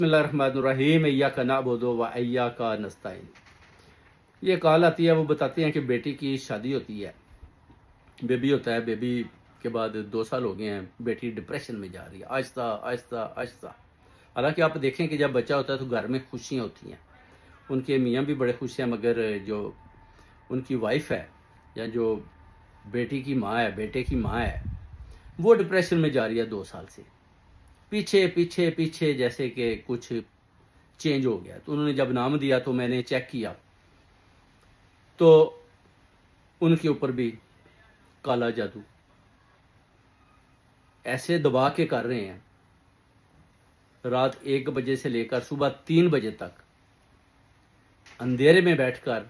بسم اللہ الرحمن الرحیم ایاک نعبد و ایاک نستعین۔ یہ کال آتی ہے، وہ بتاتے ہیں کہ بیٹی کی شادی ہوتی ہے، بیبی ہوتا ہے، بیبی کے بعد 2 سال ہو گئے ہیں، بیٹی ڈپریشن میں جا رہی ہے آہستہ آہستہ آہستہ۔ حالانکہ آپ دیکھیں کہ جب بچہ ہوتا ہے تو گھر میں خوشیاں ہوتی ہیں، ان کے میاں بھی بڑے خوش ہیں، مگر جو ان کی وائف ہے یا جو بیٹی کی ماں ہے، بیٹے کی ماں ہے، وہ ڈپریشن میں جا رہی ہے 2 سال سے۔ پیچھے پیچھے پیچھے جیسے کہ کچھ چینج ہو گیا، تو انہوں نے جب نام دیا تو میں نے چیک کیا تو ان کے اوپر بھی کالا جادو ایسے دبا کے کر رہے ہیں، رات 1 بجے سے لے کر صبح 3 بجے تک اندھیرے میں بیٹھ کر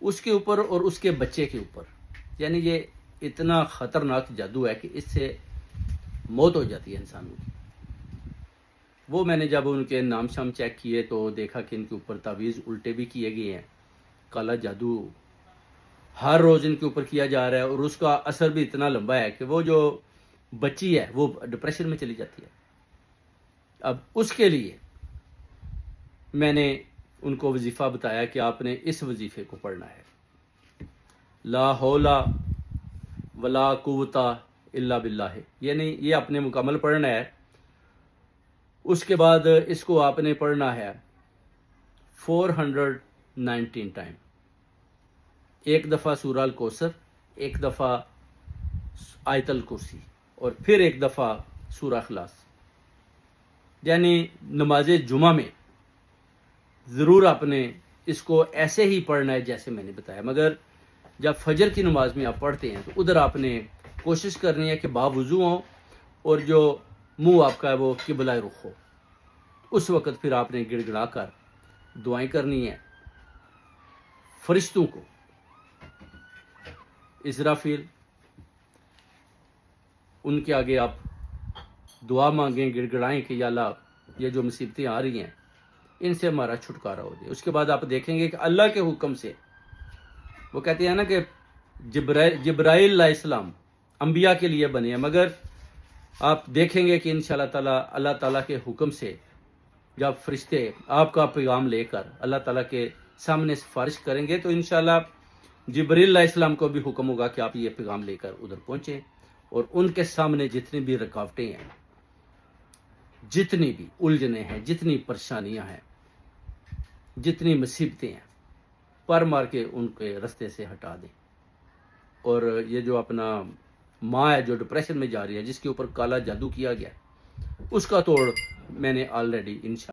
اس کے اوپر اور اس کے بچے کے اوپر، یعنی یہ اتنا خطرناک جادو ہے کہ اس سے موت ہو جاتی ہے انسانوں کی۔ وہ میں نے جب ان کے نام شام چیک کیے تو دیکھا کہ ان کے اوپر تعویذ الٹے بھی کیے گئے ہیں، کالا جادو ہر روز ان کے اوپر کیا جا رہا ہے، اور اس کا اثر بھی اتنا لمبا ہے کہ وہ جو بچی ہے وہ ڈپریشن میں چلی جاتی ہے۔ اب اس کے لیے میں نے ان کو وظیفہ بتایا کہ آپ نے اس وظیفے کو پڑھنا ہے، لا حول ولا قوت الا باللہ، یعنی یہ آپ نے مکمل پڑھنا ہے۔ اس کے بعد اس کو آپ نے پڑھنا ہے 419 ٹائم، 1 دفعہ سورہ الکوثر، 1 دفعہ آیت الکرسی، اور پھر 1 دفعہ سورہ اخلاص۔ یعنی نماز جمعہ میں ضرور آپ نے اس کو ایسے ہی پڑھنا ہے جیسے میں نے بتایا، مگر جب فجر کی نماز میں آپ پڑھتے ہیں تو ادھر آپ نے کوشش کرنی ہے کہ باوضو ہوں اور جو منہ آپ کا ہے وہ قبلہ رخ ہو۔ اس وقت پھر آپ نے گڑ گڑا کر دعائیں کرنی ہیں فرشتوں کو، اسرافیل، ان کے آگے آپ دعا مانگیں، گڑ گڑائیں کہ یا اللہ یہ جو مصیبتیں آ رہی ہیں ان سے ہمارا چھٹکارا ہو جائے۔ اس کے بعد آپ دیکھیں گے کہ اللہ کے حکم سے، وہ کہتے ہیں نا کہ جبرائیل علیہ السلام انبیاء کے لیے بنے ہیں، مگر آپ دیکھیں گے کہ انشاءاللہ تعالیٰ اللہ تعالیٰ کے حکم سے جب فرشتے آپ کا پیغام لے کر اللہ تعالیٰ کے سامنے سفارش کریں گے تو انشاءاللہ جبرائیل علیہ السلام کو بھی حکم ہوگا کہ آپ یہ پیغام لے کر ادھر پہنچیں، اور ان کے سامنے جتنی بھی رکاوٹیں ہیں، جتنی بھی الجھنیں ہیں، جتنی پریشانیاں ہیں، جتنی مصیبتیں ہیں، پر مار کے ان کے رستے سے ہٹا دیں۔ اور یہ جو اپنا ماں ہے جو ڈپریشن میں جا رہی ہے، جس کے اوپر کالا جادو کیا گیا، اس کا توڑ میں نے آلریڈی انشاءاللہ